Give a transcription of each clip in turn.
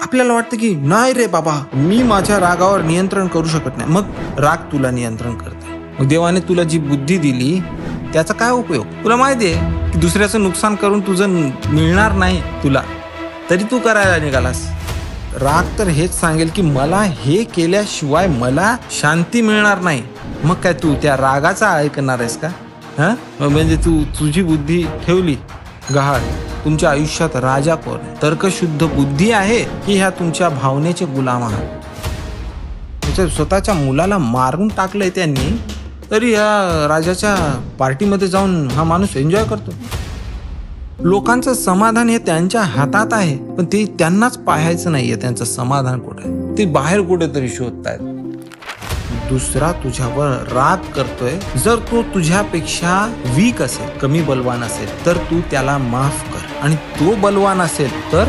आपल्याला वाटतं की नाही रे बाबा, मी माझ्या रागावर नियंत्रण करू शकत नाही. मग राग तुला नियंत्रण करते. मग देवाने तुला जी बुद्धी दिली त्याचा काय उपयोग? तुला माहिती आहे की दुसऱ्याचं नुकसान करून तुझं मिळणार नाही तुला, तरी तू करायला निघालास. राग तर हेच सांगेल की मला हे केल्याशिवाय मला शांती मिळणार नाही. मग काय तू त्या रागाचा ऐकणार आहेस का? म्हणजे तू तुझी बुद्धी ठेवली गहाळ. तुमच्या आयुष्यात राजा कोण आहे? तर्कशुद्ध बुद्धी आहे की ह्या तुमच्या भावनेचे गुलाम आहात? तुमच्या स्वतःच्या मुलाला मारून टाकलंय त्यांनी, तरी या राजाच्या पार्टीमध्ये जाऊन हा माणूस एन्जॉय करतो. लोकांचं समाधान हे त्यांच्या हातात आहे, पण ते त्यांनाच पाहायचं नाहीये. त्यांचं समाधान कुठे आहे ते बाहेर कुठेतरी शोधतायत. दुसरा तुझ्यावर राग करतोय, जर तो तुझ्यापेक्षा वीक असेल, कमी बलवान असेल, तर तू त्याला माफ कर. आणि तो बलवान असेल तर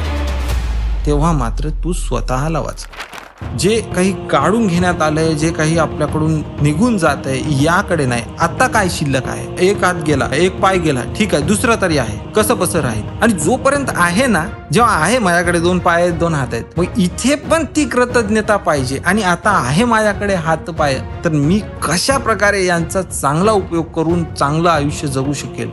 तेव्हा मात्र तू स्वतःला वाच. जे काही काढून घेण्यात आलंय, जे काही आपल्याकडून निघून जात आहे, याकडे नाही. आता काय शिल्लक आहे? एक हात गेला, एक पाय गेला, ठीक आहे, दुसरा तरी आहे, कसं बसं राहील. आणि जोपर्यंत आहे ना, जेव्हा आहे माझ्याकडे 2 पाय आहेत, 2 हात आहेत, मग इथे पण ती कृतज्ञता पाहिजे. आणि आता आहे माझ्याकडे हात पाय, तर मी कशा प्रकारे यांचा चांगला उपयोग करून चांगलं आयुष्य जगू शकेल.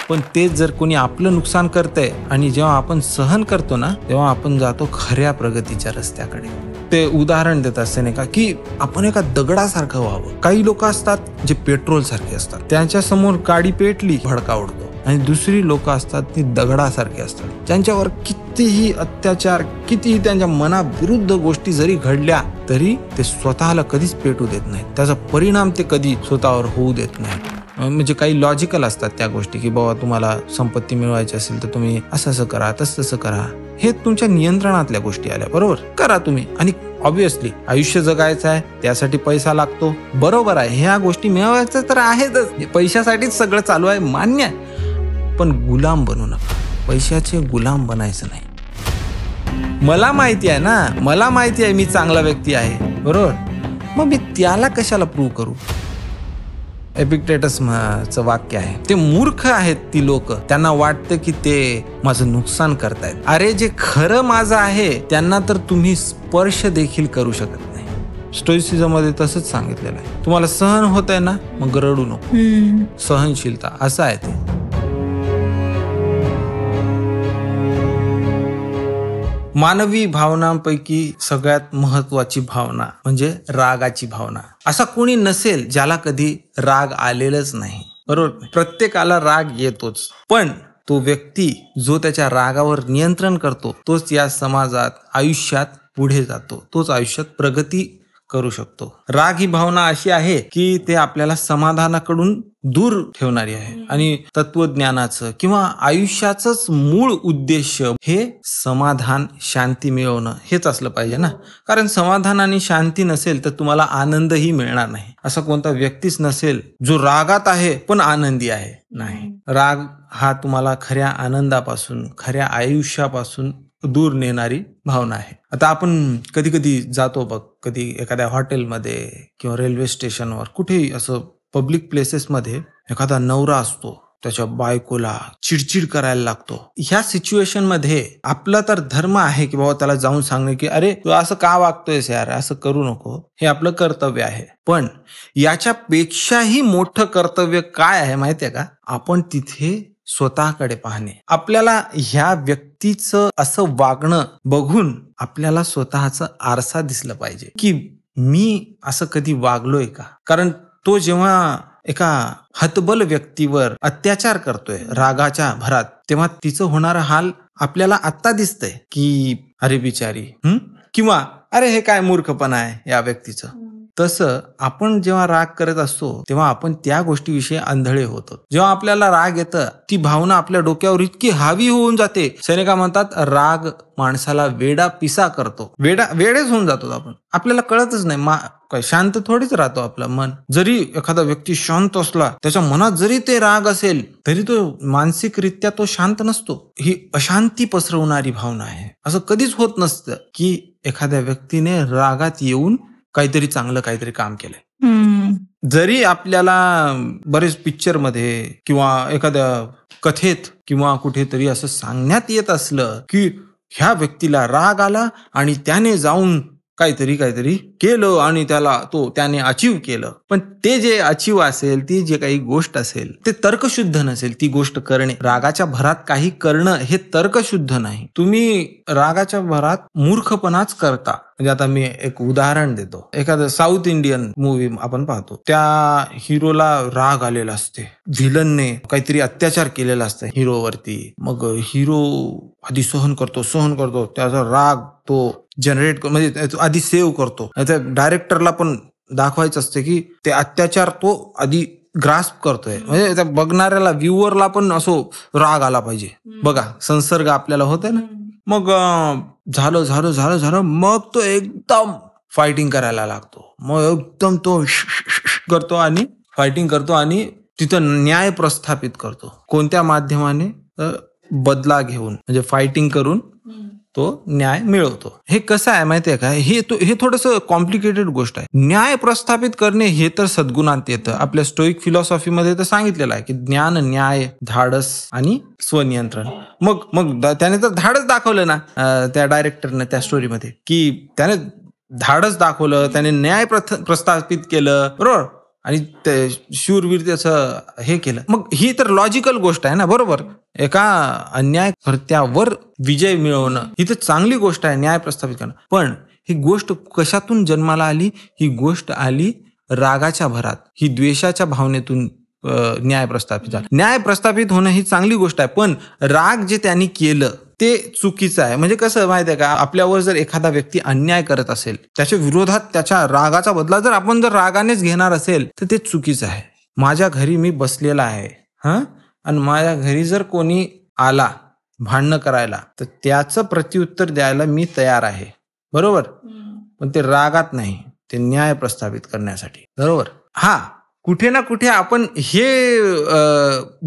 पण तेच जर कोणी आपलं नुकसान करतंय आणि जेव्हा आपण सहन करतो ना, तेव्हा आपण जातो खऱ्या प्रगतीच्या रस्त्याकडे. ते उदाहरण देत असते नाही का, की आपण एका दगडासारखं व्हावं. काही लोक असतात जे पेट्रोल सारखे असतात, त्यांच्या समोर गाडी पेटली भडका उडतो. आणि दुसरी लोक असतात ती दगडासारखी असतात, ज्यांच्यावर कितीही अत्याचार, कितीही त्यांच्या मनाविरुद्ध गोष्टी जरी घडल्या तरी ते स्वतःला कधीच पेटू देत नाहीत. त्याचा परिणाम ते कधी स्वतःवर होऊ देत नाहीत. म्हणजे काही लॉजिकल असतात त्या गोष्टी, की बाबा तुम्हाला संपत्ती मिळवायची असेल तर तुम्ही असं करा, तसं करा. हे तुमच्या नियंत्रणातल्या गोष्टी आल्या, बरोबर, करा तुम्ही. आणि ऑब्व्हियसली आयुष्य जगायचं आहे, त्यासाठी पैसा लागतो, बरोबर आहे, ह्या गोष्टी मिळवायचं तर आहेतच, पैशासाठीच सगळं चालू आहे, मान्य आहे. पण गुलाम बनू नका, पैशाचे गुलाम बनायचं नाही. मला माहिती आहे ना, मला माहिती आहे मी चांगला व्यक्ती आहे, बरोबर, मग मी त्याला कशाला प्रूव्ह करू? एपिक्टेटसचं वाक्य आहे. ते मूर्ख आहेत ती लोक, त्यांना वाटतं की ते माझं नुकसान करतायत. अरे जे खरं माझं आहे त्यांना तर तुम्ही स्पर्श देखील करू शकत नाही. स्टोइसिझम मध्ये तसंच सांगितलेलं आहे. तुम्हाला सहन होत आहे ना, मग रडू नको. सहनशीलता असं आहे ते. मानवी भावनांपैकी सगळ्यात महत्वाची भावना म्हणजे रागाची भावना. असा कोणी नसेल ज्याला कधी राग आलेलाच नाही, बरोबर. प्रत्येकाला राग येतोच, पण तो व्यक्ती जो त्याच्या रागावर नियंत्रण करतो तोच या समाजात, आयुष्यात पुढे जातो, तोच आयुष्यात प्रगती करू शकतो. राग ही भावना अशी आहे की ते आपल्याला समाधानाकडून दूर ठेवणारी आहे. आणि तत्वज्ञानाचं किंवा आयुष्याचंच मूळ उद्देश हे समाधान, शांती मिळवणं हेच असलं पाहिजे ना. कारण समाधान आणि शांती नसेल तर तुम्हाला आनंदही मिळणार नाही. असा कोणता व्यक्तीच नसेल जो रागात आहे पण आनंदी आहे, नाही. राग हा तुम्हाला खऱ्या आनंदापासून, खऱ्या आयुष्यापासून दूर नेणारी भावना आहे. आता आपण कधी कधी जातो बघ, कधी एखाद्या हॉटेलमध्ये किंवा रेल्वे स्टेशनवर, कुठेही असं पब्लिक प्लेसेसमध्ये एखादा नवरा असतो, त्याच्या बायकोला चिडचिड करायला लागतो. ह्या सिच्युएशन मध्ये आपला तर धर्म आहे की बाबा त्याला जाऊन सांगणे की अरे तू असं का वागतोयस यार, असं करू नको, हे आपलं कर्तव्य आहे. पण याच्यापेक्षाही मोठं कर्तव्य काय आहे माहितीये का? आपण तिथे स्वतःकडे पाहणे. आपल्याला ह्या व्यक्तीचं असं वागणं बघून आपल्याला स्वतःचा आरसा दिसला पाहिजे की मी असं कधी वागलोय का? कारण तो जेव्हा एका हतबल व्यक्तीवर अत्याचार करतोय रागाच्या भरात, तेव्हा तिचं होणारा हाल आपल्याला आत्ता दिसतंय की अरे बिचारी, किंवा अरे हे काय मूर्खपणा आहे या व्यक्तीचं. तसं आपण जेव्हा राग करत असतो तेव्हा आपण त्या गोष्टीविषयी आंधळे होतो. जेव्हा आपल्याला राग येतं ती भावना आपल्या डोक्यावर इतकी हावी होऊन जाते. सैनिका म्हणतात राग माणसाला वेडा पिसा करतो. वेडेच होऊन जातो आपण, आपल्याला कळतच नाही. काय शांत थोडीच राहतो आपलं मन. जरी एखादा व्यक्ती शांत असला, त्याच्या मनात जरी ते राग असेल तरी तो मानसिकरित्या तो शांत नसतो. ही अशांती पसरवणारी भावना आहे. असं कधीच होत नसतं की एखाद्या व्यक्तीने रागात येऊन काहीतरी चांगलं काहीतरी काम केलंय. जरी आपल्याला बरेच पिक्चर मध्ये किंवा एखाद्या कथेत किंवा कुठेतरी असं सांगण्यात येत असलं की ह्या व्यक्तीला राग आला आणि त्याने जाऊन काहीतरी केलं आणि त्याने अचीव केलं. पण ते जे अचीव असेल, ती जे काही गोष्ट असेल, ते तर्कशुद्ध नसेल. ती गोष्ट करणे, रागाच्या भरात काही करणं हे तर्कशुद्ध नाही. तुम्ही रागाच्या भरात मूर्खपणाच करता. म्हणजे आता मी एक उदाहरण देतो. एखादं साऊथ इंडियन मूवी आपण पाहतो, त्या हिरोला राग आलेला असते, व्हिलनने काहीतरी अत्याचार केलेला असतं हिरोवरती. मग हिरो आधी सहन करतो, त्याचा राग तो जनरेट म्हणजे आधी सेव्ह करतो. त्या डायरेक्टरला पण दाखवायचं असतं की ते अत्याचार तो आधी ग्रास्प करतोय, म्हणजे त्या बघणाऱ्याला, व्ह्युअरला पण असो राग आला पाहिजे. बघा, संसर्ग आपल्याला होतोय ना. मग झालं, मग तो एकदम फायटिंग करायला लागतो. मग एकदम तो करतो आणि फायटिंग करतो आणि तिथं न्याय प्रस्थापित करतो. कोणत्या माध्यमाने? बदला घेऊन, म्हणजे फायटिंग करून तो न्याय मिळवतो. हे कसं आहे माहितीये का? हे थोडंसं कॉम्प्लिकेटेड गोष्ट आहे. न्याय प्रस्थापित करणे हे तर सद्गुणात येतं. आपल्या स्टोईक फिलॉसॉफीमध्ये तर सांगितलेलं आहे की ज्ञान, न्याय, धाडस आणि स्वनियंत्रण. मग त्याने तर धाडस दाखवलं ना, त्या डायरेक्टरने त्या स्टोरीमध्ये, की त्याने धाडस दाखवलं, त्याने न्याय प्रस्थापित केलं, बरोबर, आणि ते शूरवीर त्याचं हे केलं. मग ही तर लॉजिकल गोष्ट आहे ना, बरोबर. एका अन्याय कर्त्यावर विजय मिळवणं ही तर चांगली गोष्ट आहे, न्याय प्रस्थापित करणं. पण ही गोष्ट कशातून जन्माला आली? ही गोष्ट आली रागाच्या भरात. ही द्वेषाच्या भावनेतून न्याय प्रस्थापित झाला. न्याय प्रस्थापित होणं ही चांगली गोष्ट आहे, पण राग जे त्यांनी केलं ते चुकीचं आहे. म्हणजे कसं माहिती आहे का, आपल्यावर जर एखादा व्यक्ती अन्याय करत असेल, त्याच्या विरोधात त्याच्या रागाचा बदला जर आपण रागानेच घेणार असेल, तर ते चुकीचं आहे. माझ्या घरी मी बसलेला आहे, आणि माझ्या घरी जर कोणी आला भांडणं करायला, तर त्याचं प्रत्युत्तर द्यायला मी तयार आहे, बरोबर. पण ते रागात नाही, ते न्याय प्रस्थापित करण्यासाठी, बरोबर. कुठे ना कुठे आपण हे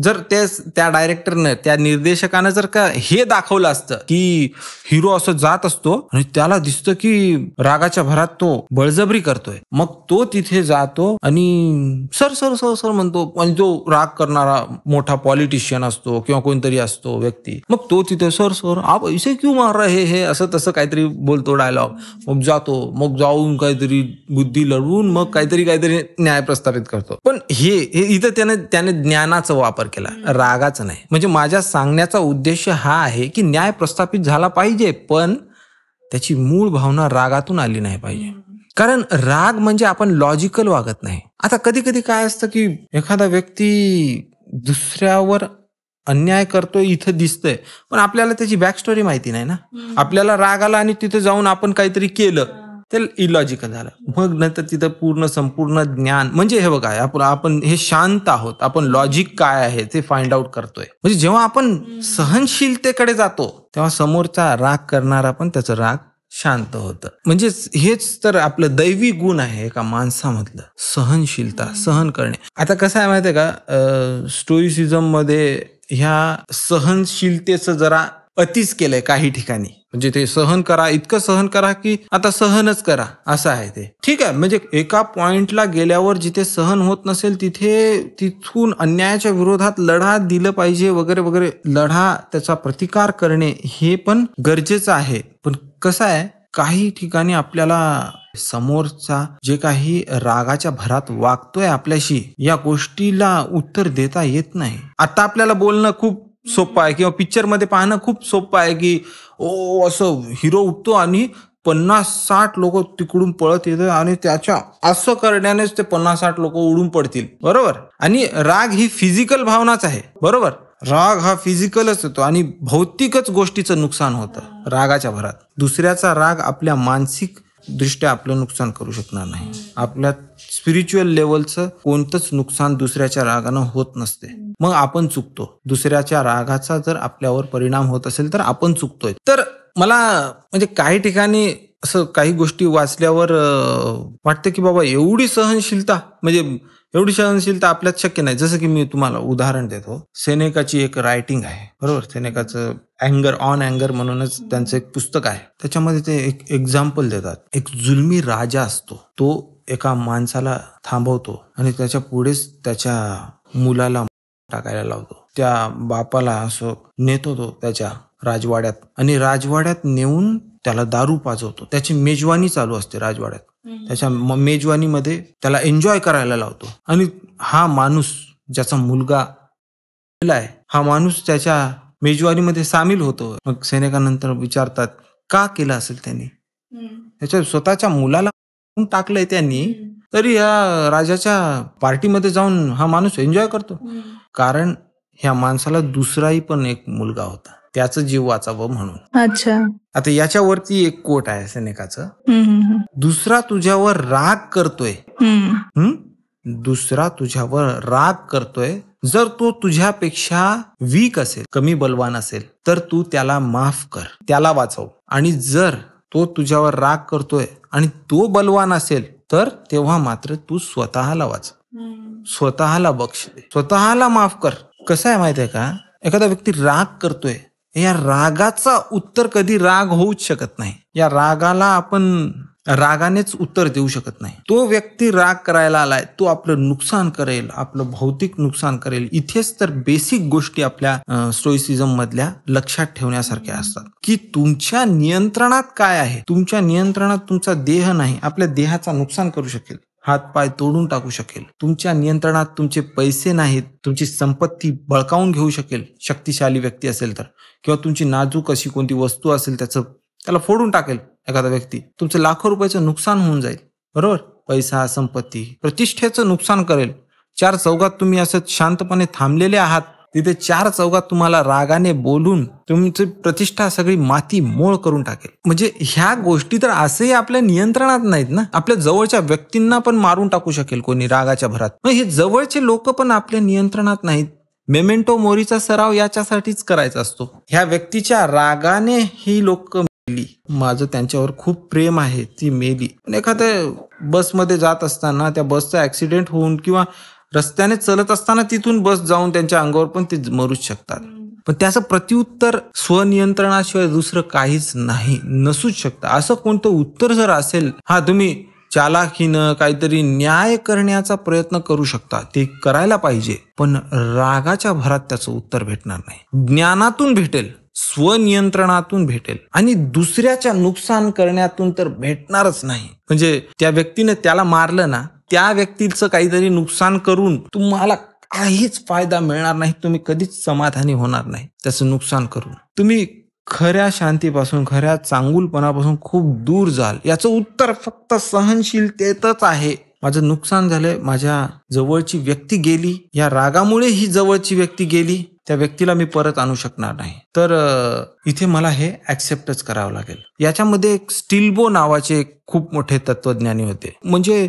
जर त्या डायरेक्टरनं, त्या निर्देशकानं जर का हे दाखवलं असतं की हिरो असं जात असतो आणि त्याला दिसतं की रागाच्या भरात तो बळजबरी करतोय, मग तो तिथे जातो आणि सर म्हणतो. आणि जो राग करणारा मोठा पॉलिटिशियन असतो किंवा कोणतरी असतो व्यक्ती, मग तो तिथे सर आप ऐसे क्यों मार रहे हे असं तसं काहीतरी बोलतो डायलॉग. मग जातो, मग जाऊन काहीतरी बुद्धी लढवून मग काहीतरी न्याय प्रस्थापित करतो. पण हे इथं त्याने ज्ञानाचा वापर केला, रागाचा नाही. म्हणजे माझ्या सांगण्याचा उद्देश हा आहे की न्याय प्रस्थापित झाला पाहिजे, पण त्याची मूळ भावना रागातून आली नाही पाहिजे. कारण राग म्हणजे आपण लॉजिकल वागत नाही. आता कधी काय असतं की एखादा व्यक्ती दुसऱ्यावर अन्याय करतोय इथं दिसतंय, पण आपल्याला त्याची बॅक स्टोरी माहिती नाही ना. आपल्याला राग आला आणि तिथे जाऊन आपण काहीतरी केलं, ते इलॉजिकल झालं. मग नंतर तिथं संपूर्ण ज्ञान, म्हणजे हे बघा, आपण हे शांत आहोत, आपण लॉजिक काय आहे ते फाइंड आउट करतोय. म्हणजे जेव्हा आपण सहनशीलतेकडे जातो, तेव्हा समोरचा राग करणारा पण त्याचं राग शांत होतं. म्हणजे हेच तर आपलं दैवी गुण आहे एका माणसामधलं, सहनशीलता, सहन करणे. आता कसं आहे माहितीये का, स्टोइसिझम मध्ये ह्या सहनशीलतेचं जरा अतिच केलंय काही ठिकाणी. म्हणजे ते सहन करा, इतकं सहन करा की आता सहनच करा, असं आहे ते. ठीक आहे, म्हणजे एका पॉइंटला गेल्यावर जिथे सहन होत नसेल तिथून अन्यायाच्या विरोधात लढा दिलं पाहिजे, वगैरे लढा, त्याचा प्रतिकार करणे हे पण गरजेचं आहे. पण कसं आहे, काही ठिकाणी आपल्याला समोरचा जे काही रागाच्या भरात वागतोय आपल्याशी, या गोष्टीला उत्तर देता येत नाही. आता आपल्याला बोलणं खूप सोपं आहे, किंवा पिक्चर मध्ये पाहणं खूप सोपं आहे की असं हिरो उठतो आणि 50-60 लोक तिकडून पळत येतात आणि त्याच्या असं करण्यानेच ते 50-60 लोक उडून पडतील, बरोबर. आणि राग ही फिजिकल भावनाच आहे, बरोबर. राग हा फिजिकलच होतो आणि भौतिकच गोष्टीचं नुकसान होतं रागाच्या भरात. दुसऱ्याचा राग आपल्या मानसिक दृष्ट्या आपलं नुकसान करू शकणार नाही. आपल्या स्पिरिच्युअल लेवलचं कोणतंच नुकसान दुसऱ्याच्या रागानं होत नसते. मग आपण चुकतो. दुसऱ्याच्या रागाचा जर आपल्यावर परिणाम होत असेल तर आपण चुकतोय. तर मला म्हणजे काही ठिकाणी असं काही गोष्टी वाचल्यावर वाटतं की बाबा एवढी सहनशीलता आपल्यात शक्य नाही. जसं की मी तुम्हाला उदाहरण देतो, सेनेकाची एक रायटिंग आहे, बरोबर. सेनेकाचं अँगर म्हणूनच त्यांचं एक पुस्तक आहे. त्याच्यामध्ये ते एक एक्झाम्पल देतात. एक जुलमी राजा असतो, तो एका माणसाला थांबवतो आणि त्याच्या पुढेच त्याच्या मुलाला टाकायला लावतो. त्या बापाला असं नेतो तो त्याच्या राजवाड्यात, आणि राजवाड्यात नेऊन त्याला दारू पाजवतो. त्याची मेजवानी चालू असते राजवाड्यात. त्याच्या मेजवानीमध्ये त्याला एन्जॉय करायला लावतो. आणि हा माणूस ज्याचा मुलगा आहे, हा माणूस त्याच्या मेजवानीमध्ये सामील होतो. मग सैनिकानंतर विचारतात का केलं असेल त्यांनी. त्याच्या स्वतःच्या मुलाला टाकलंय त्यांनी, तरी या राजाच्या पार्टीमध्ये जाऊन हा माणूस एन्जॉय करतो. कारण ह्या माणसाला दुसराही पण एक मुलगा होता, त्याचं जीव वाचावं म्हणून. अच्छा. आता याच्यावरती एक कोट आहे सैनिकाचं, दुसरा तुझ्यावर राग करतोय, दुसरा तुझ्यावर राग करतोय, जर तो तुझ्यापेक्षा वीक असेल, कमी बलवान असेल, तर तू त्याला माफ कर, त्याला वाचव. आणि जर तो तुझ्यावर राग करतोय आणि तो बलवान असेल, तर तेव्हा मात्र तू स्वतःला वाचव, स्वतःला बक्षी दे, स्वतःला माफ कर. कसं आहे माहितीये का, एखादा व्यक्ती राग करतोय, या रागाचा उत्तर कधी राग होऊच शकत नाही. या रागाला आपण रागानेच उत्तर देऊ शकत नाही. तो व्यक्ती राग करायला आलाय, तो आपलं नुकसान करेल, आपलं भौतिक नुकसान करेल. इथेच तर बेसिक गोष्टी आपल्या स्टोइसिझम मधल्या लक्षात ठेवण्यासारख्या असतात, की तुमच्या नियंत्रणात काय आहे. तुमच्या नियंत्रणात तुमचा देह नाही, आपल्या देहाचा नुकसान करू शकेल, हात पाय तोडून टाकू शकेल. तुमच्या नियंत्रणात तुमचे पैसे नाहीत, तुमची संपत्ती बळकावून घेऊ शकेल शक्तिशाली व्यक्ती असेल तर, किंवा तुमची नाजूक अशी कोणती वस्तू असेल त्याला फोडून टाकेल एखादा व्यक्ती. तुमचं लाखो रुपयाचं नुकसान होऊन जाईल, बरोबर. पैसा, संपत्ती, प्रतिष्ठेचं नुकसान करेल. 4 चौघात तुम्ही असं शांतपणे थांबलेले आहात, तिथे 4 चौघात तुम्हाला रागाने बोलून तुमची प्रतिष्ठा सगळी माती मोळ करून टाकेल. म्हणजे ह्या गोष्टी तर असंही आपल्या नियंत्रणात नाहीत ना. आपल्या जवळच्या व्यक्तींना पण मारून टाकू शकेल कोणी रागाच्या भरात. मग हे जवळचे लोक पण आपल्या नियंत्रणात नाहीत. मेमेंटो मोरीचा सराव याच्यासाठीच करायचा असतो. ह्या व्यक्तीच्या रागाने ही लोक मेली, माझं त्यांच्यावर खूप प्रेम आहे, ती मेली. पण एखाद्या बसमध्ये जात असताना त्या बसचा ऍक्सिडेंट होऊन किंवा रस्त्याने चलत असताना तिथून बस जाऊन त्यांच्या अंगावर पण ते मरूच शकतात. पण त्याचं प्रत्युत्तर स्वनियंत्रणाशिवाय दुसरं काहीच नाही, नसूच शकतं. असं कोणतं उत्तर जर असेल, हा तुम्ही चालाखीनं काहीतरी न्याय करण्याचा प्रयत्न करू शकता, ते करायला पाहिजे, पण रागाच्या भरात त्याचं उत्तर भेटणार नाही. ज्ञानातून भेटेल, स्वनियंत्रणातून भेटेल, आणि दुसऱ्याच्या नुकसान करण्यातून तर भेटणारच नाही. म्हणजे त्या व्यक्तीने त्याला मारलं ना, त्या व्यक्तीचं काहीतरी नुकसान करून तुम्हाला काहीच फायदा मिळणार नाही. तुम्ही कधीच समाधानी होणार नाही त्याचं नुकसान करून. तुम्ही खऱ्या शांतीपासून, खऱ्या चांगुलपणापासून खूप दूर जाल. याचं उत्तर फक्त सहनशीलतेतच आहे. माझं नुकसान झालंय, माझ्या जवळची व्यक्ती गेली, या रागामुळे ही जवळची व्यक्ती गेली, त्या व्यक्तीला मी परत आणू शकणार नाही, तर इथे मला हे ऍक्सेप्टच करावं लागेल. याच्यामध्ये एक स्टिल्बो नावाचे खूप मोठे तत्वज्ञानी होते. म्हणजे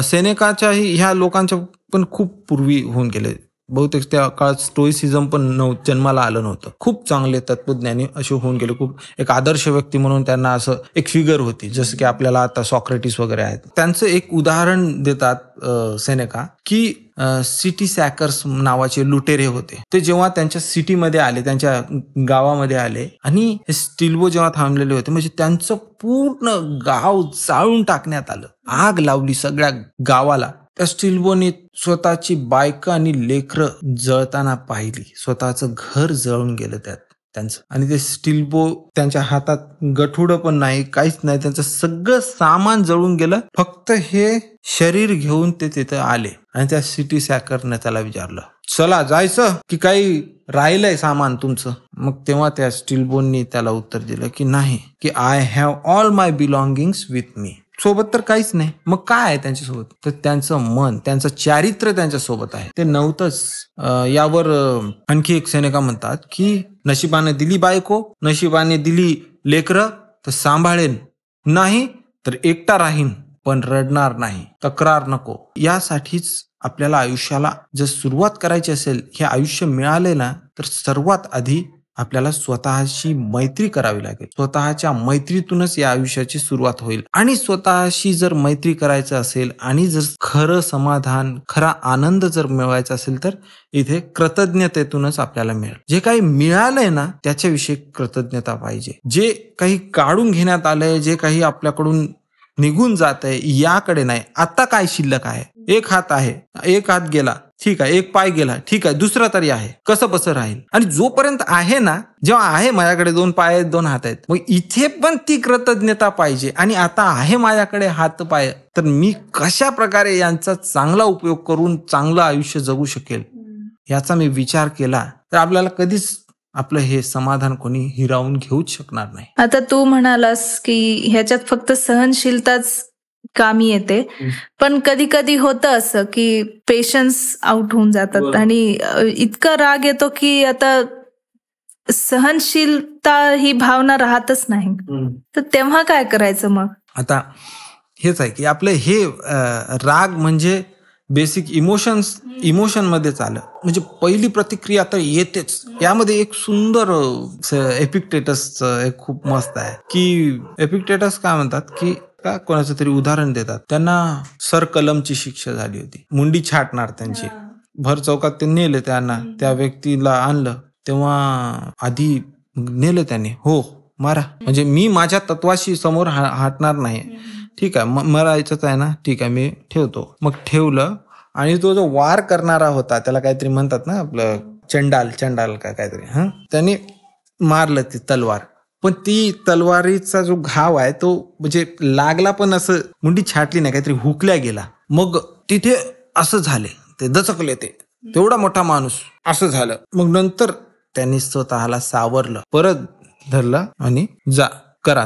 सेनेकाच्याही ह्या लोकांच्या पण खूप पूर्वी होऊन गेले. बहुतेक त्या काळात स्टोइसिझम पण जन्माला आलं नव्हतं. खूप चांगले तत्वज्ञानी असे होऊन गेले. खूप एक आदर्श व्यक्ती म्हणून त्यांना असं एक फिगर होती, जसं की आपल्याला आता सॉक्रेटिस वगैरे आहेत. त्यांचं एक उदाहरण देतात सेनेका, की सिटी सॅकर्स नावाचे लुटेरे होते. ते जेव्हा त्यांच्या सिटीमध्ये आले, त्यांच्या गावामध्ये आले, आणि हे स्टिल्बो जेव्हा थांबलेले होते, म्हणजे त्यांचं पूर्ण गाव जाळून टाकण्यात आलं. आग लावली सगळ्या गावाला. त्या स्टिल्बोने स्वतःची बायका आणि लेकरं जळताना पाहिली. स्वतःचं घर जळून गेलं त्यांचं. आणि ते स्टिल्बो, त्यांच्या हातात गठुडं पण नाही, काहीच नाही, त्यांचं सगळं सामान जळून गेलं. फक्त हे शरीर घेऊन ते तिथं आले, आणि त्या सिटी सॅकरने त्याला विचारलं, चला जायचं की काही राहिलंय सामान तुमचं. मग तेव्हा त्या स्टिल्बोनी त्याला उत्तर दिलं की नाही, की I have all my belongings with me. सोबत तर काहीच नाही. मग काय आहे त्यांच्यासोबत? तर त्यांचं मन, त्यांचं चारित्र्य त्यांच्यासोबत आहे, ते नव्हतंच. यावर आणखी एक सेनेका म्हणतात की नशिबाने दिली बायको, नशिबाने दिली लेकरं, तर सांभाळेन, नाही तर एकटा राहीन, पण रडणार नाही, तक्रार नको. यासाठीच आपल्याला आयुष्याला जर सुरुवात करायची असेल, हे आयुष्य मिळाले ना, तर सर्वात आधी आपल्याला स्वतःशी मैत्री करावी लागेल. स्वतःच्या मैत्रीतूनच या आयुष्याची सुरुवात होईल. आणि स्वतःशी जर मैत्री करायचं असेल आणि जर खरं समाधान, खरा आनंद जर मिळवायचा असेल, तर इथे कृतज्ञतेतूनच आपल्याला मिळेल. जे काही मिळालंय ना, त्याच्याविषयी कृतज्ञता पाहिजे. जे काही काढून घेण्यात आलंय, जे काही आपल्याकडून निघून जात आहे, याकडे नाही. आता काय शिल्लक आहे? एक हात आहे, एक हात गेला, ठीक आहे, एक पाय गेला, ठीक आहे, दुसरा तरी आहे, कसं बसं राहील. आणि जोपर्यंत आहे ना, जेव्हा आहे माझ्याकडे 2 पाय आहेत, 2 हात आहेत, मग इथे पण ती कृतज्ञता पाहिजे. आणि आता आहे माझ्याकडे हात पाय, तर मी कशा प्रकारे यांचा चांगला उपयोग करून चांगलं आयुष्य जगू शकेल याचा मी विचार केला तर आपल्याला कधीच आपलं हे समाधान कोणी हिरावून घेऊच शकणार नाही. आता तू म्हणालास की ह्याच्यात फक्त सहनशीलताच कामी येते, पण कधी कधी होतं असं की पेशन्स आउट होऊन जातात आणि इतका राग येतो की आता सहनशीलता ही भावना राहतच नाही. तर तेव्हा काय करायचं मग? आता हेच आहे की आपलं हे राग म्हणजे बेसिक इमोशन मध्येच आलं. म्हणजे पहिली प्रतिक्रिया तर येतेच. यामध्ये एक सुंदर एपिक्टेटसचं एक खूप मस्त आहे की एपिक्टेटस काय म्हणतात की का कोणाचं तरी उदाहरण देतात. त्यांना सर कलमची शिक्षा झाली होती, मुंडी छाटणार त्यांची. भर चौकात ते नेले त्यांना, त्या व्यक्तीला आणलं तेव्हा आधी नेलं त्याने, हो मारा, म्हणजे मी माझ्या तत्वाशी समोर हटणार नाही. ठीक आहे, मरायचंच आहे ना, ठीक आहे मी ठेवतो. मग ठेवलं आणि तो जो वार करणारा होता त्याला काहीतरी म्हणतात ना, आपलं चंडाल का काहीतरी, त्याने मारलं ती तलवार. पण ती तलवारीचा जो घाव आहे तो म्हणजे लागला पण असं मुंडी छाटली नाही, काहीतरी हुकल्या गेला. मग तिथे असं झाले, ते दचकले, ते तेवढा मोठा माणूस असं झालं. मग नंतर त्यांनी स्वतःला सावरलं, परत धरलं आणि जा करा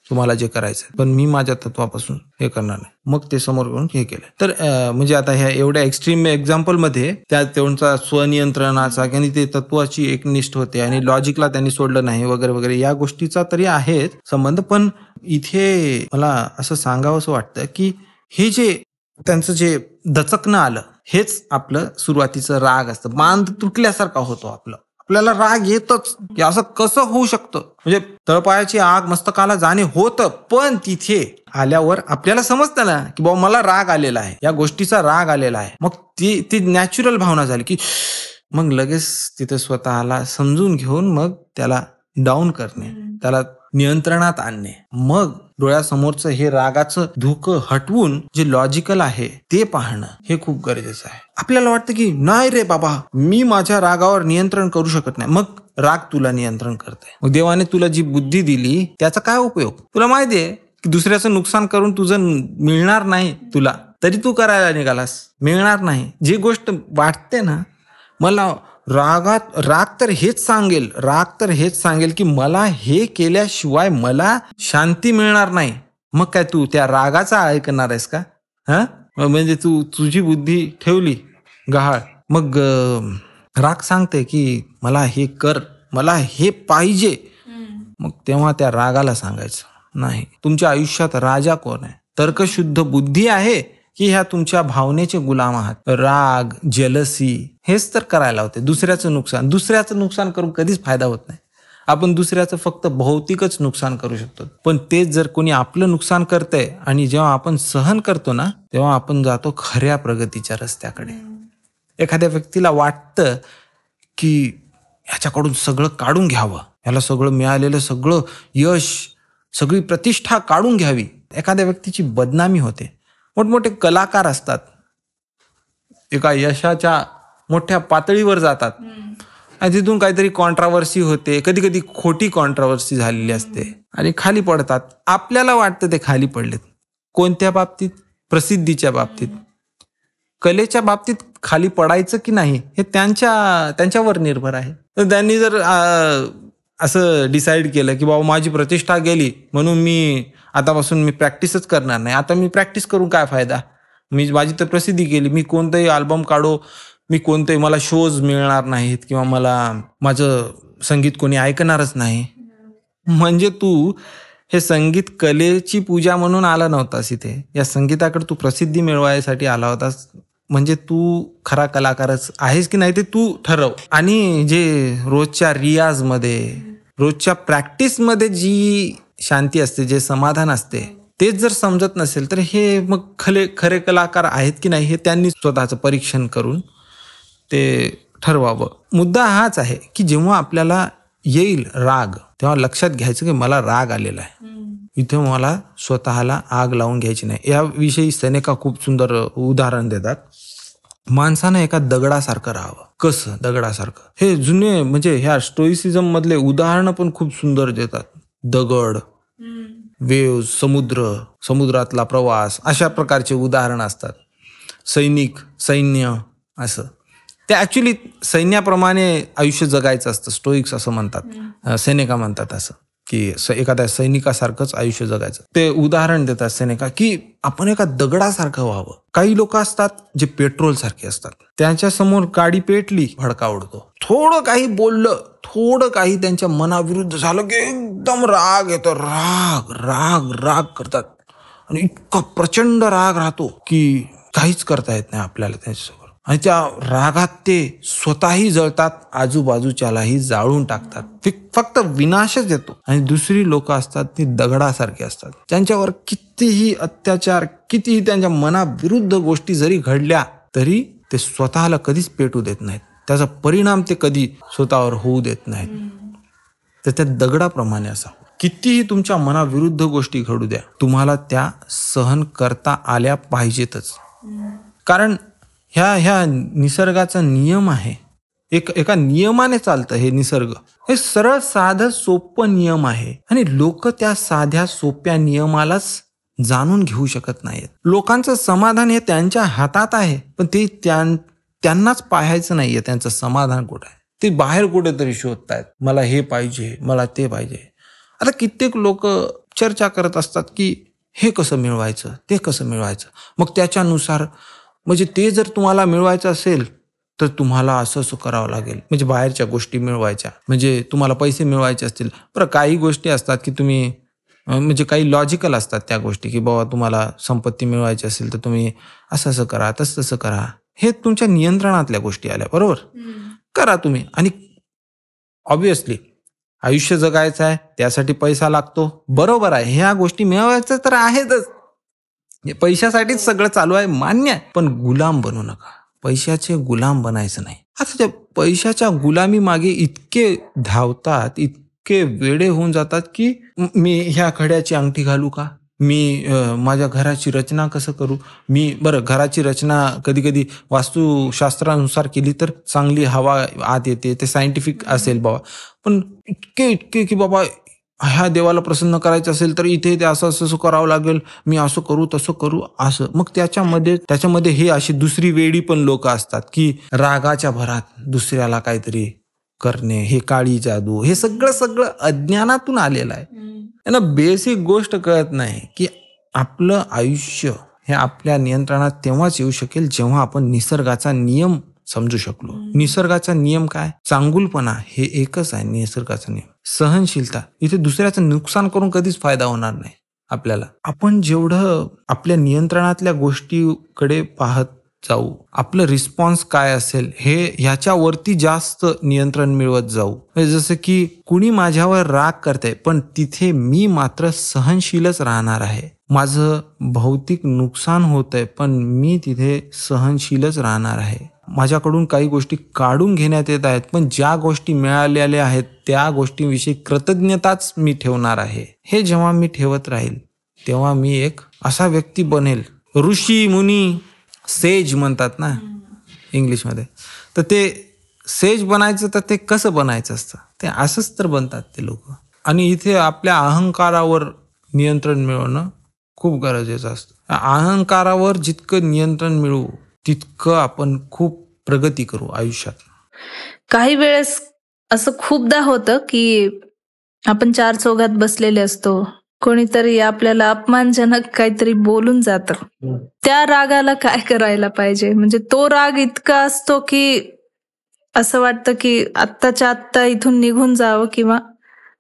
तुम्हाला जे करायचं, पण मी माझ्या तत्वापासून हे करणार नाही. मग ते समोर करून हे केलं. तर म्हणजे आता ह्या एवढ्या एक्स्ट्रीम एक्झाम्पल मध्ये त्या त्यांचा स्वनियंत्रणाचा आणि ते तत्वाची एकनिष्ठ होते आणि लॉजिकला त्यांनी सोडलं नाही वगैरे वगैरे, या गोष्टीचा तरी आहे संबंध. पण इथे मला असं सांगावंसं वाटतं की हे जे त्यांचं जे दचकणं आलं हेच आपलं सुरुवातीचं राग असतं. बांध तुटल्यासारखा होतो आपल्याला राग येतच की असं कसं होऊ शकतं. म्हणजे तळपायाची आग मस्तकाला जाणे होतं, पण तिथे आल्यावर आपल्याला समजतं ना की बाबा मला राग आलेला आहे, या गोष्टीचा राग आलेला आहे. मग ती नॅचरल भावना झाली की मग लगेच तिथे स्वतःला समजून घेऊन मग त्याला डाऊन करणे, त्याला नियंत्रणात आणणे. मग डोळ्यासमोरचं हे रागाचं धुकं हटवून जे लॉजिकल आहे ते पाहणं हे खूप गरजेचं आहे. आपल्याला वाटतं की नाही रे बाबा, मी माझ्या रागावर नियंत्रण करू शकत नाही. मग राग तुला नियंत्रण करते. मग देवाने तुला जी बुद्धी दिली त्याचा काय उपयोग? तुला माहिती आहे की दुसऱ्याचं नुकसान करून तुझं मिळणार नाही, तुला तरी तू करायला निघालास, मिळणार नाही. जी गोष्ट वाटते ना, मला राग तर हेच सांगेल की मला हे केल्याशिवाय मला शांती मिळणार नाही. मग काय तू त्या रागाचा ऐकणार आहेस का? म्हणजे तू तुझी बुद्धी ठेवली गहाळ. मग राग सांगते की मला हे कर, मला हे पाहिजे. मग तेव्हा त्या रागाला सांगायचं नाही. तुमच्या आयुष्यात राजा कोण आहे? तर्कशुद्ध बुद्धी आहे की ह्या तुमच्या भावनेचे गुलाम आहात? राग, जेलसी हेच तर करायला होते. दुसऱ्याचं नुकसान करून कधीच फायदा होत नाही. आपण दुसऱ्याचं फक्त भौतिकच नुकसान करू शकतो. पण तेच जर कोणी आपलं नुकसान करतंय आणि जेव्हा आपण सहन करतो ना, तेव्हा आपण जातो खऱ्या प्रगतीच्या रस्त्याकडे. एखाद्या व्यक्तीला वाटतं की ह्याच्याकडून सगळं काढून घ्यावं, ह्याला सगळं मिळालेलं सगळं यश, सगळी प्रतिष्ठा काढून घ्यावी. एखाद्या व्यक्तीची बदनामी होते. मोठमोठे कलाकार असतात, एका यशाच्या मोठ्या पातळीवर जातात आणि तिथून काहीतरी कॉन्ट्रावर्सी होते, कधी कधी खोटी कॉन्ट्रावर्सी झालेली असते आणि खाली पडतात. आपल्याला वाटतं ते खाली पडलेत. कोणत्या बाबतीत? प्रसिद्धीच्या बाबतीत. कलेच्या बाबतीत खाली पडायचं की नाही हे त्यांच्यावर निर्भर आहे. तर त्यांनी जर असं डिसाईड केलं की बाबा माझी प्रतिष्ठा गेली म्हणून मी आतापासून मी प्रॅक्टिसच करणार नाही, आता मी प्रॅक्टिस करून काय फायदा, माझी तर प्रसिद्धी गेली, मी कोणताही अल्बम काढो, मी कोणतेही, मला शोज मिळणार नाहीत किंवा मला माझं संगीत कोणी ऐकणारच नाही. म्हणजे तू हे संगीत कलेची पूजा म्हणून आला नव्हतास इथे. या संगीताकडे तू प्रसिद्धी मिळवायसाठी आला होतास. म्हणजे तू खरा कलाकारच आहेस की नाही ते तू ठरव. आणि जे रोजच्या रियाजमध्ये, रोजच्या प्रॅक्टिसमध्ये जी शांती असते, जे समाधान असते, तेच जर समजत नसेल तर हे मग खरे कलाकार आहेत की नाही हे त्यांनी स्वतःचं परीक्षण करून ते ठरवावं. मुद्दा हाच आहे की जेव्हा आपल्याला येईल राग तेव्हा लक्षात घ्यायचं की मला राग आलेला आहे, इथे मला स्वतःला आग लावून घ्यायची नाही. याविषयी सेनेका खूप सुंदर उदाहरण देतात माणसानं एका दगडासारखं राहावं. कसं दगडासारखं? हे जुने म्हणजे ह्या स्टोइसिझम मधले उदाहरणं पण खूप सुंदर देतात. दगड, वेव्ह, समुद्रातला प्रवास, अशा प्रकारचे उदाहरण असतात. सैन्य असं. ते ऍक्च्युली सैन्याप्रमाणे आयुष्य जगायचं असतं. स्टोइक्स असं म्हणतात, सेनेका म्हणतात असं, की एखाद्या सैनिकासारखंच आयुष्य जगायचं. ते उदाहरण देतात सेनेका, की आपण एका दगडासारखं व्हावं. काही लोक असतात जे पेट्रोल सारखे असतात. त्यांच्या समोर गाडी पेटली, भडका उडतो. थोडं काही बोललं, थोडं काही त्यांच्या मनाविरुद्ध झालं की एकदम राग येतो. राग करतात आणि इतका प्रचंड राग राहतो की काहीच करता येत नाही आपल्याला त्यांच्यासमोर. आणि त्या रागात ते स्वतःही जळतात, आजूबाजूच्यालाही जाळून टाकतात. ते फक्त विनाशच येतो. आणि दुसरी लोक असतात ती दगडासारखी असतात. त्यांच्यावर कितीही अत्याचार, कितीही त्यांच्या मनाविरुद्ध गोष्टी जरी घडल्या तरी ते स्वतःला कधीच पेटू देत नाहीत. त्याचा परिणाम ते कधी स्वतःवर होऊ देत नाहीत. तर त्या दगडाप्रमाणे असावं. कितीही तुमच्या मनाविरुद्ध गोष्टी घडू द्या, तुम्हाला त्या सहन करता आल्या पाहिजेतच. कारण ह्या निसर्गाचा नियम आहे. एका नियमाने चालतं हे निसर्ग. हे सरळ साधं सोपं नियम आहे. आणि लोक त्या साध्या सोप्या नियमालाच जाणून घेऊ शकत नाहीत. लोकांचं समाधान हे त्यांच्या हातात आहे, पण ते त्यांनाच पाहायचं नाहीये त्यांचं समाधान कुठं आहे. ते बाहेर कुठेतरी शोधतायत. मला हे पाहिजे, मला ते पाहिजे. आता कित्येक लोक चर्चा करत असतात की हे कसं मिळवायचं, ते कसं मिळवायचं. मग त्याच्यानुसार म्हणजे ते जर तुम्हाला मिळवायचं असेल तर तुम्हाला असं करावं लागेल. म्हणजे बाहेरच्या गोष्टी मिळवायच्या, म्हणजे तुम्हाला पैसे मिळवायचे असतील. बरं, काही गोष्टी असतात की तुम्ही म्हणजे काही लॉजिकल असतात त्या गोष्टी, की बाबा तुम्हाला संपत्ती मिळवायची असेल तर तुम्ही असं करा, तसं करा. हे तुमच्या नियंत्रणातल्या गोष्टी आल्या, बरोबर. करा तुम्ही. आणि ऑब्व्हियसली आयुष्य जगायचं आहे, त्यासाठी पैसा लागतो, बरोबर आहे. ह्या गोष्टी मिळवायच्या तर आहेतच. पैशासाठीच सगळं चालू आहे, मान्य आहे. पण गुलाम बनू नका. पैशाचे गुलाम बनायचं नाही. आता त्या पैशाच्या गुलामी मागे इतके धावतात, इतके वेडे होऊन जातात की मी ह्या खड्याची अंगठी घालू का, मी माझ्या घराची रचना कसं करू. बरं, घराची रचना कधी कधी वास्तुशास्त्रानुसार केली तर चांगली हवा आत येते, ते सायंटिफिक असेल बाबा. पण इतके की बाबा ह्या देवाला प्रसन्न करायचं असेल तर इथे ते असं करावं लागेल, मी असं करू तसं करू असं. मग त्याच्यामध्ये हे अशी दुसरी वेडी पण लोक असतात की रागाच्या भरात दुसऱ्याला काहीतरी करणे, हे काळी जादू, हे सगळं अज्ञानातून आलेलं आहे. यांना बेसिक गोष्ट कळत नाही की आपलं आयुष्य हे आपल्या नियंत्रणात तेव्हाच येऊ शकेल जेव्हा आपण निसर्गाचा नियम समजू शकलो. निसर्गाचा नियम काय? चांगुलपणा हे एकच आहे निसर्गाचा नियम. सहनशीलता. इथे दुसऱ्याचं नुकसान करून कधीच फायदा होणार नाही आपल्याला. आपण जेवढं आपल्या नियंत्रणातल्या गोष्टीकडे पाहत जाऊ, आपलं रिस्पॉन्स काय असेल हे ह्याच्यावरती जास्त नियंत्रण मिळवत जाऊ. जसं की कुणी माझ्यावर राग करतंय पण तिथे मी मात्र सहनशीलच राहणार आहे. माझं भौतिक नुकसान होतंय पण मी तिथे सहनशीलच राहणार आहे. माझ्याकडून काही गोष्टी काढून घेण्यात येत आहेत पण ज्या गोष्टी मिळालेल्या आहेत त्या गोष्टींविषयी कृतज्ञताच मी ठेवणार आहे. हे जेव्हा मी ठेवत राहील तेव्हा मी एक असा व्यक्ती बनेल. ऋषी मुनी, सेज म्हणतात ना इंग्लिशमध्ये. तर ते सेज बनायचं तर ते कसं बनायचं असतं, ते असंच तर बनतात ते लोक. आणि इथे आपल्या अहंकारावर नियंत्रण मिळवणं खूप गरजेचं असतं. अहंकारावर जितकं नियंत्रण मिळवू तितकं आपण खूप प्रगती करू आयुष्यात. काही वेळेस असं खूपदा होतं की आपण चार चौघात बसलेले असतो, कोणीतरी आपल्याला अपमानजनक काहीतरी बोलून जातं. त्या रागाला काय करायला पाहिजे? म्हणजे तो राग इतका असतो की असं वाटतं की आत्ताच्या आत्ता इथून निघून जावं किंवा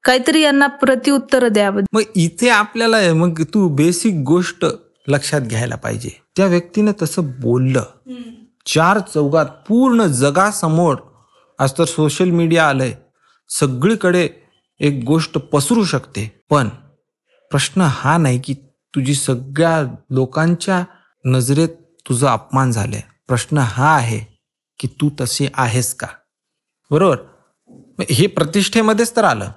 काहीतरी यांना प्रत्युत्तर द्यावं. मग इथे आपल्याला मग तू बेसिक गोष्ट लक्षात घ्यायला पाहिजे. त्या व्यक्तीनं तसं बोललं चार चौघात, पूर्ण जगासमोर. आज तर सोशल मीडिया आलंय, सगळीकडे एक गोष्ट पसरू शकते. पण प्रश्न हा नाही की तुझी सगळ्या लोकांच्या नजरेत तुझा अपमान झालाय. प्रश्न हा आहे की तू तशी आहेस का, बरोबर. हे प्रतिष्ठेमध्येच तर आलं.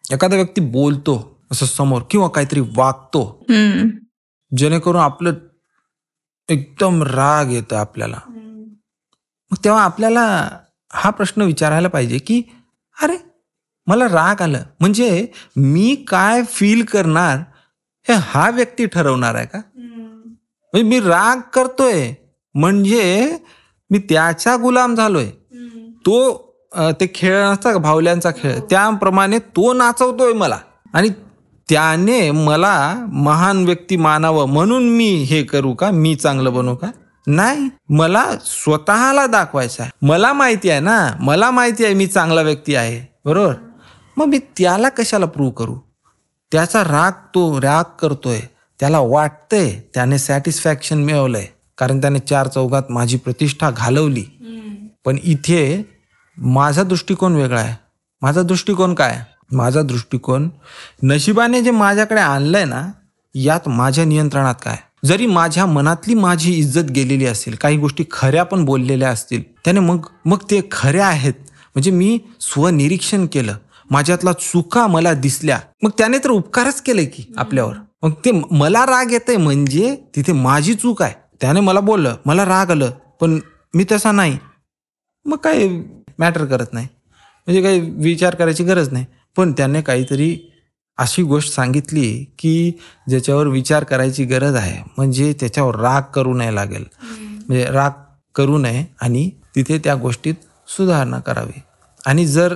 एखादा व्यक्ती बोलतो असं समोर किंवा काहीतरी वागतो जेणेकरून आपलं एकदम राग येतं आपल्याला. मग तेव्हा आपल्याला हा प्रश्न विचारायला पाहिजे की अरे मला राग आलं म्हणजे मी काय फील करणार हे हा व्यक्ती ठरवणार आहे का? म्हणजे मी राग करतोय म्हणजे मी त्याचा गुलाम झालोय. तो ते खेळ नसता भावल्यांचा खेळ त्याप्रमाणे तो नाचवतोय मला आणि त्याने मला महान व्यक्ती मानावं म्हणून मी हे करू का, मी चांगलं बनू का? नाही, मला स्वतःला दाखवायचं आहे. मला माहिती आहे ना, मला माहिती आहे मी चांगला व्यक्ती आहे, बरोबर. मग मी त्याला कशाला प्रूव्ह करू? त्याचा राग करतोय, त्याला वाटतंय त्याने सॅटिस्फॅक्शन मिळवलंय कारण त्याने 4 चौघात माझी प्रतिष्ठा घालवली. पण इथे माझा दृष्टिकोन वेगळा आहे. माझा दृष्टिकोन काय? माझा दृष्टिकोन नशिबाने जे माझ्याकडे आणलंय ना, यात माझ्या नियंत्रणात काय? जरी माझ्या मनातली माझी इज्जत गेलेली असेल, काही गोष्टी खऱ्या पण बोललेल्या असतील, त्याने मग ते खऱ्या आहेत म्हणजे मी स्वनिरीक्षण केलं, माझ्यातला चुका मला दिसल्या, मग त्याने तर उपकारच केले की आपल्यावर. मग ते मला राग येतंय म्हणजे तिथे माझी चूक आहे. त्याने मला बोललं, मला राग आलं, पण मी तसा नाही, मग काय मॅटर करत नाही, म्हणजे काही विचार करायची गरज नाही. पण त्याने काहीतरी अशी गोष्ट सांगितली की ज्याच्यावर विचार करायची गरज आहे, म्हणजे त्याच्यावर राग करू नये लागेल, म्हणजे राग करू नये आणि तिथे त्या गोष्टीत सुधारणा करावी. आणि जर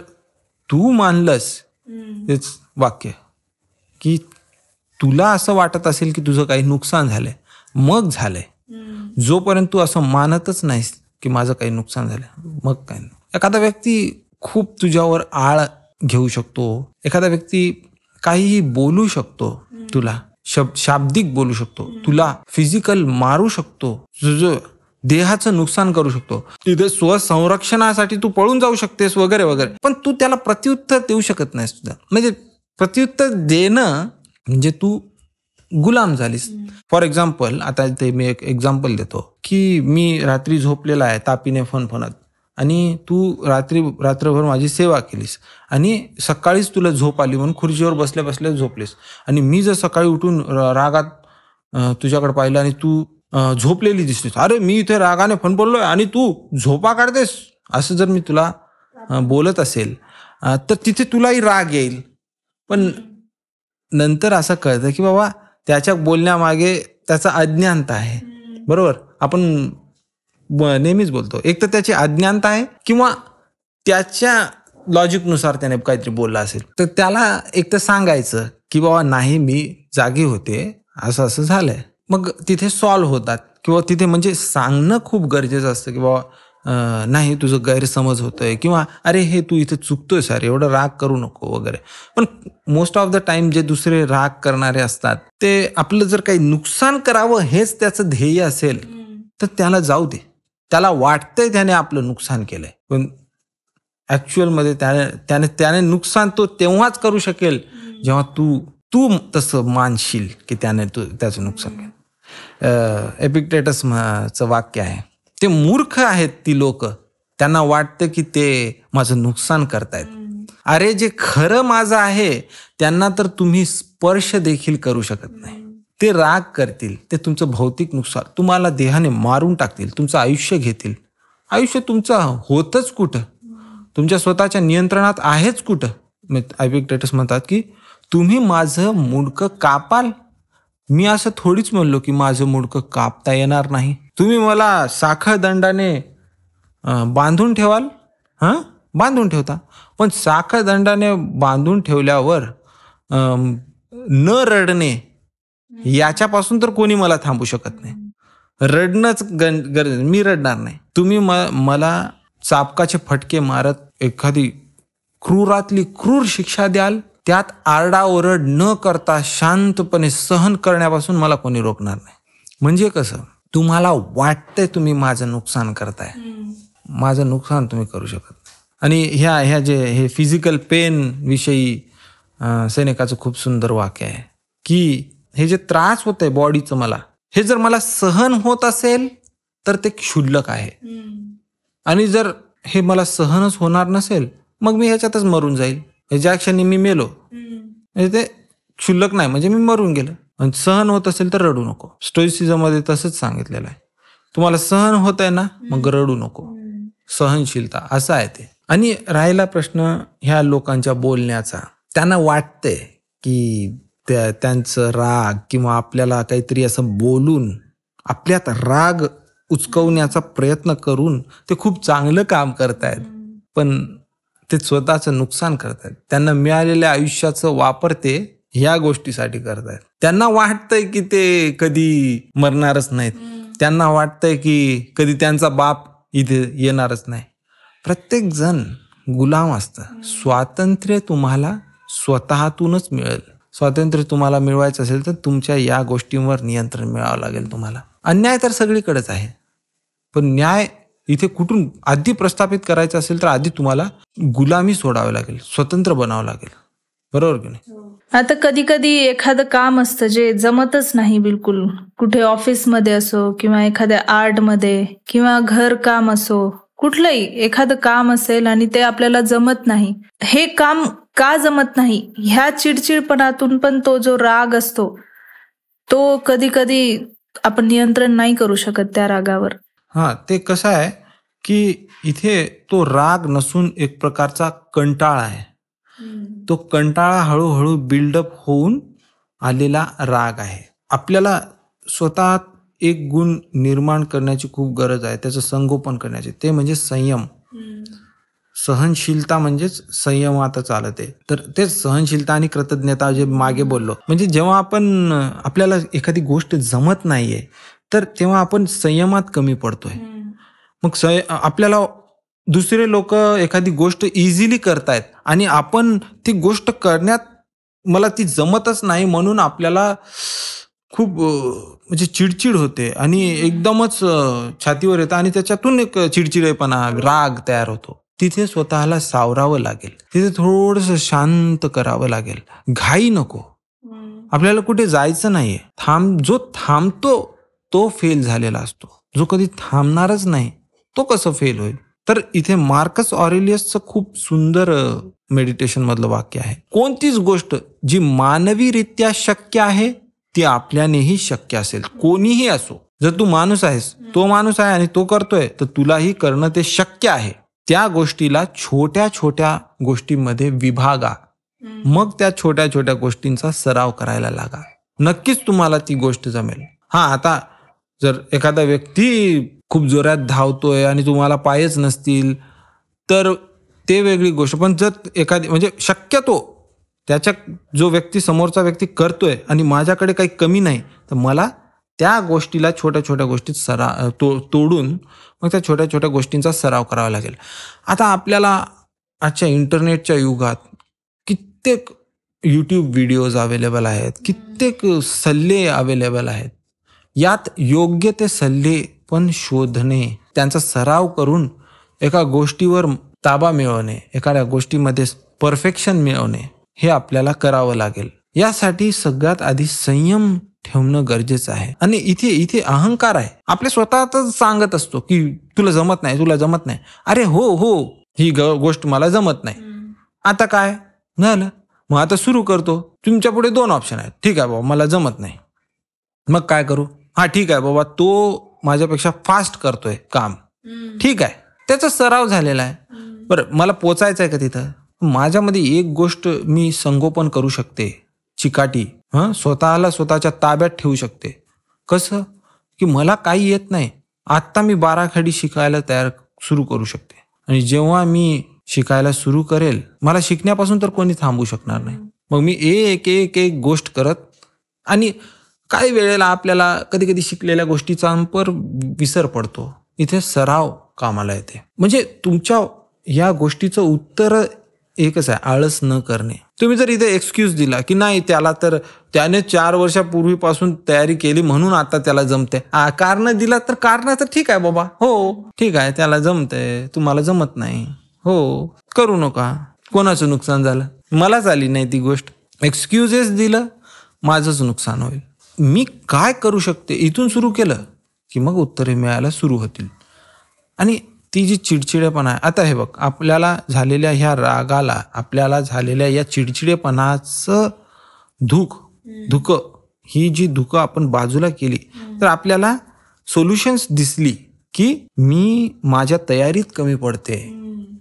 तू मानलंस तेच वाक्य की तुला असं वाटत असेल की तुझं काही नुकसान झालंय, मग झालंय. जोपर्यंत तू असं मानतच नाहीस की माझं काही नुकसान झालं, मग काय नाही. एखादा व्यक्ती खूप तुझ्यावर आळ घेऊ शकतो, एखादा व्यक्ती काहीही बोलू शकतो, तुला शाब्दिक बोलू शकतो, तुला फिजिकल मारू शकतो, तुझं देहाचं नुकसान करू शकतो, तिथे स्वसंरक्षणासाठी तू पळून जाऊ शकतेस वगैरे वगैरे, पण तू त्याला प्रत्युत्तर देऊ शकत नाहीस. तुझा म्हणजे प्रत्युत्तर देणं म्हणजे तू गुलाम झालीस. फॉर एक्झाम्पल, आता ते मी एक एक्झाम्पल देतो की मी रात्री झोपलेला आहे तापीने फणफणत आणि तू रात्रभर माझी सेवा केलीस आणि सकाळीच तुला झोप आली म्हणून खुर्चीवर बसल्या बसल्या झोपलीस आणि मी जर सकाळी उठून रागात तुझ्याकडे पाहिलं आणि तू झोपलेली दिसलीस, अरे मी इथे रागाने फणफणलोय आणि तू झोपा काढतेस, असं जर मी तुला बोलत असेल तर तिथे तुलाही राग येईल. पण नंतर असं कळतं की बाबा त्याच्या बोलण्यामागे त्याचा अज्ञानता आहे, बरोबर. आपण नेहमीच बोलतो, एक तर त्याची अज्ञानता आहे किंवा त्याच्या लॉजिकनुसार त्याने काहीतरी बोलला असेल, तर त्याला एक तर सांगायचं की बाबा नाही मी जागी होते, असं असं झालंय. मग तिथे सॉल्व्ह होतात किंवा तिथे म्हणजे सांगणं खूप गरजेचं असतं की बाबा नाही तुझं गैरसमज होतोय किंवा अरे हे तू इथे चुकतोय सर, एवढं राग करू नको वगैरे. पण मोस्ट ऑफ द टाइम जे दुसरे राग करणारे असतात ते आपलं जर काही नुकसान करावं हेच त्याचं ध्येय असेल तर त्याला जाऊ दे, त्याला वाटतंय त्याने आपलं नुकसान केलंय, पण ऍक्च्युअल मध्ये त्याने नुकसान तो तेव्हाच करू शकेल जेव्हा तू तसं मानशील की त्याने त्याचं नुकसान केलं. एपिक्टेटसचं वाक्य आहे, ते मूर्ख आहेत ती लोक, त्यांना वाटतं की ते माझं नुकसान करतायत. अरे जे खरं माझं आहे त्यांना तर तुम्ही स्पर्श देखील करू शकत नाही. ते राग करतील, ते तुमचं भौतिक नुकसान, तुम्हाला देहाने मारून टाकतील, तुमचं आयुष्य घेतील. आयुष्य तुमचं होतच कुठं, तुमच्या स्वतःच्या नियंत्रणात आहेच कुठं. एपिक्टेटस म्हणतात की तुम्ही माझं मुंडकं कापाल. मी असं थोडीच म्हणलो की माझं मुंडकं कापता येणार नाही. तुम्ही मला साखळ दंडाने बांधून ठेवाल, बांधून ठेवता, पण साखळ दंडाने बांधून ठेवल्यावर न रडणे याच्यापासून तर कोणी मला थांबू शकत नाही. रडणंच गरज, मी रडणार नाही. तुम्ही मला चाबकाचे फटके मारत एखादी क्रूरातली क्रूर शिक्षा द्याल, त्यात आरडाओरड न करता शांतपणे सहन करण्यापासून मला कोणी रोखणार नाही. म्हणजे कसं, तुम्हाला वाटतंय तुम्ही माझं नुकसान करताय, माझं नुकसान तुम्ही करू शकत नाही. आणि ह्या जे हे फिजिकल पेन विषयी सेनेकाचं खूप सुंदर वाक्य आहे की हे जे त्रास होत आहे बॉडीचं, मला हे जर मला सहन होत असेल तर ते क्षुल्लक आहे, आणि जर हे मला सहनच होणार नसेल मग मी ह्याच्यातच मरून जाईल. ज्या क्षणी मी मेलो म्हणजे ते क्षुल्लक नाही, म्हणजे मी मरून गेलो. आणि सहन होत असेल तर रडू नको. स्टोइसिझम मध्ये तसंच सांगितलेलं आहे, तुम्हाला सहन होत आहे ना मग रडू नको. सहनशीलता असं आहे ते. आणि राहिला प्रश्न ह्या लोकांच्या बोलण्याचा, त्यांना वाटतंय की त्यांचं राग किंवा आपल्याला काहीतरी असं बोलून आपल्यात राग उचकवण्याचा प्रयत्न करून ते खूप चांगलं काम करतायत, पण ते स्वतःचं नुकसान करतायत. त्यांना मिळालेल्या आयुष्याचं वापर ते ह्या गोष्टीसाठी करतायत. त्यांना वाटतंय की ते कधी मरणारच नाहीत, त्यांना वाटतंय की कधी त्यांचा बाप इथे येणारच नाही. प्रत्येक जण गुलाम असतं. स्वातंत्र्य तुम्हाला स्वतःतूनच मिळेल. स्वातंत्र्य तुम्हाला मिळवायचं असेल तर तुमच्या या गोष्टींवर नियंत्रण मिळावं लागेल तुम्हाला. अन्याय तर सगळीकडेच आहे, पण न्याय इथे कुठून आधी प्रस्थापित करायचं असेल तर आधी तुम्हाला गुलामी सोडावी लागेल, स्वतंत्र बनावं लागेल. बरोबर की नाही? आता कधी कधी एखादं काम असतं जे जमतच नाही बिलकुल, कुठे ऑफिसमध्ये असो किंवा एखाद्या आर्टमध्ये किंवा घर काम असो, कुठलंही एखादं काम असेल आणि ते आपल्याला जमत नाही. हे काम का जमत नाही ह्या चिडचिडपणातून पण तो जो राग असतो तो कधी कधी आपण नियंत्रण नाही करू शकत त्या रागावर. ते कसं आहे की इथे तो राग नसून एक प्रकारचा कंटाळा आहे. तो कंटाळा हळूहळू बिल्डअप होऊन आलेला राग आहे. आपल्याला स्वतः एक गुण निर्माण करण्याची खूप गरज आहे, त्याचं संगोपन करण्याचे, ते म्हणजे संयम. सहनशीलता म्हणजेच संयमातच आलं ते. तर तेच सहनशीलता आणि कृतज्ञता जे मागे बोललो, म्हणजे जेव्हा आपल्याला एखादी गोष्ट जमत नाहीये तर तेव्हा आपण संयमात कमी पडतोय. मग आपल्याला दुसरे लोक एखादी गोष्ट इझिली करतायत आणि आपण ती गोष्ट करण्यात मला ती जमतच नाही म्हणून आपल्याला खूप म्हणजे चिडचिड होते आणि एकदमच छातीवर येतं आणि त्याच्यातून एक चिडचिडेपणा, राग तयार होतो. तिथे स्वतःला सावरावं लागेल, तिथे थोडंसं शांत करावं लागेल. घाई नको. आपल्याला कुठे जायचं नाहीये. जो थांबतो तो फेल झालेला असतो. जो कधी थांबणारच नाही तो कसं फेल होईल? तर इथे मार्कस ऑरेलियसचं खूप सुंदर मेडिटेशन मधलं वाक्य आहे, कोणतीच गोष्ट जी मानवीरित्या शक्य आहे ती आपल्यानेही शक्य असेल. कोणीही असो, जर तू माणूस आहेस, तो माणूस आहे आणि तो करतोय, तर तुलाही करणं ते शक्य आहे. त्या गोष्टीला छोट्या छोट्या गोष्टींमध्ये विभागा, मग त्या छोट्या छोट्या गोष्टींचा सराव करायला लागा. नक्कीच तुम्हाला ती गोष्ट जमेल. आता जर एखादा व्यक्ती खूप जोरात धावतोय आणि तुम्हाला पायच नसतील तर ते वेगळी गोष्ट, पण जर एखादी म्हणजे शक्यतो त्याच्या जो व्यक्ती समोरचा व्यक्ती करतोय आणि माझ्याकडे काही कमी नाही, तर मला त्या गोष्टीला छोट्या छोट्या गोष्टीत तोडून मग त्या छोट्या छोट्या गोष्टींचा सराव करावा लागेल. आता आपल्याला आजच्या इंटरनेटच्या युगात कित्येक यूट्यूब व्हिडिओज अवेलेबल आहेत, कित्येक सल्ले अवेलेबल आहेत. यात योग्य ते सल्ले पण शोधणे, त्यांचा सराव करून एका गोष्टीवर ताबा मिळवणे, एखाद्या गोष्टीमध्ये परफेक्शन मिळवणे, हे आपल्याला करावं लागेल. यासाठी सगळ्यात आधी संयम ठेवणं गरजेचं आहे. आणि इथे अहंकार आहे. आपल्या स्वतःच सांगत असतो की तुला जमत नाही, तुला जमत नाही. अरे हो ही गोष्ट मला जमत नाही. आता काय झालं? मग आता सुरू करतो. तुमच्या पुढे 2 ऑप्शन आहेत. ठीक आहे बाबा, मला जमत नाही, मग काय करू? ठीक आहे बाबा, तो माझ्यापेक्षा फास्ट करतोय काम, ठीक आहे, त्याचा सराव झालेला आहे. बरं, मला पोचायचं आहे का तिथं? माझ्यामध्ये एक गोष्ट मी संगोपन करू शकते, चिकाटी, स्वतःला स्वतःच्या ताब्यात ठेवू शकते. कसं? की मला काही येत नाही, आत्ता मी 12 खडी शिकायला सुरू करू शकते. आणि जेव्हा मी शिकायला सुरू करेल, मला शिकण्यापासून तर कोणी थांबू शकणार नाही. मग मी एक एक एक गोष्ट करत, आणि काही वेळेला आपल्याला कधी कधी शिकलेल्या गोष्टीचा विसर पडतो. इथे सराव कामाला येते. म्हणजे तुमच्या या गोष्टीचं उत्तर एकच आहे, आळस न करणे. तुम्ही जर इथे एक्सक्यूज दिला की नाही, त्याने 4 वर्षापूर्वीपासून तयारी केली म्हणून आता त्याला जमते, कारण दिला तर कारण तर ठीक आहे बाबा, हो ठीक आहे, त्याला जमतंय, तुम्हाला जमत नाही, हो करू नका, कोणाचं नुकसान झालं? मलाच आली नाही ती गोष्ट. एक्सक्युजेस दिलं, माझंच नुकसान होईल. मी काय करू शकते इथून सुरू केलं की मग उत्तरे मिळायला सुरू होतील. आणि ती जी चिडचिडेपणा आहे, आता हे बघ, आपल्याला झालेल्या ह्या रागाला, आपल्याला झालेल्या या चिडचिडेपणाचं धुकं ही जी धुकं आपण बाजूला केली तर आपल्याला सोल्युशन्स दिसली की मी माझ्या तयारीत कमी पडते.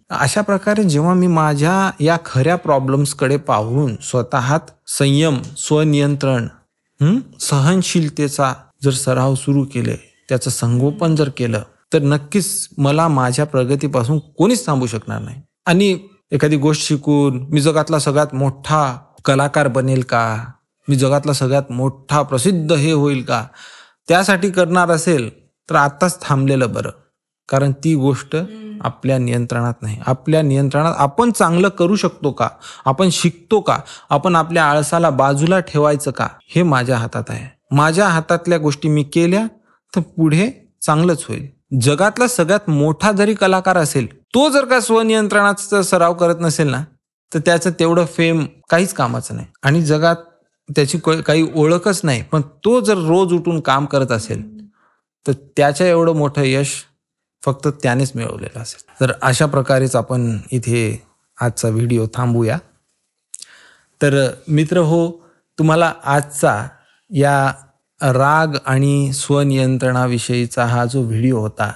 अशा प्रकारे जेव्हा मी माझ्या या खऱ्या प्रॉब्लेम्सकडे पाहून स्वतःत संयम, स्वनियंत्रण, सहनशीलतेचा जर सराव सुरू केले, त्याचं संगोपन जर केलं, तर नक्कीच मला माझ्या प्रगतीपासून कोणीच थांबू शकणार नाही. आणि एखादी गोष्ट शिकून मी जगातला सगळ्यात मोठा कलाकार बनेल का, मी जगातला सगळ्यात मोठा प्रसिद्ध हे होईल का, त्यासाठी करणार असेल तर आत्ताच थांबलेलं बरं. कारण ती गोष्ट आपल्या नियंत्रणात नाही. आपल्या नियंत्रणात आपण चांगलं करू शकतो का, आपण शिकतो का, आपण आपल्या आळसाला बाजूला ठेवायचं का, हे माझ्या हातात आहे. माझ्या हातातल्या गोष्टी मी केल्या तर पुढे चांगलंच होईल. जगातला सगळ्यात मोठा जरी कलाकार असेल, तो जर का स्वनियंत्रणाचा सराव करत नसेल ना, तर त्याचं तेवढं फेम काहीच कामाचं नाही आणि जगात त्याची काही ओळखच नाही. पण तो जर रोज उठून काम करत असेल तर त्याच्या एवढं मोठं यश फक्त त्यानेच मिळवलेलं असेल. तर अशा प्रकारेच आपण इथे आजचा व्हिडिओ थांबूया. तर मित्र हो, तुम्हाला आजचा या राग आणि स्वनियंत्रणाविषयीचा हा जो व्हिडिओ होता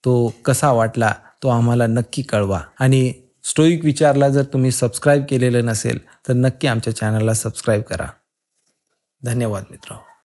तो कसा वाटला तो आम्हाला नक्की कळवा. आणि स्टोईक विचारला जर तुम्ही सबस्क्राईब केलेलं नसेल तर नक्की आमच्या चॅनलला सबस्क्राईब करा. धन्यवाद मित्र.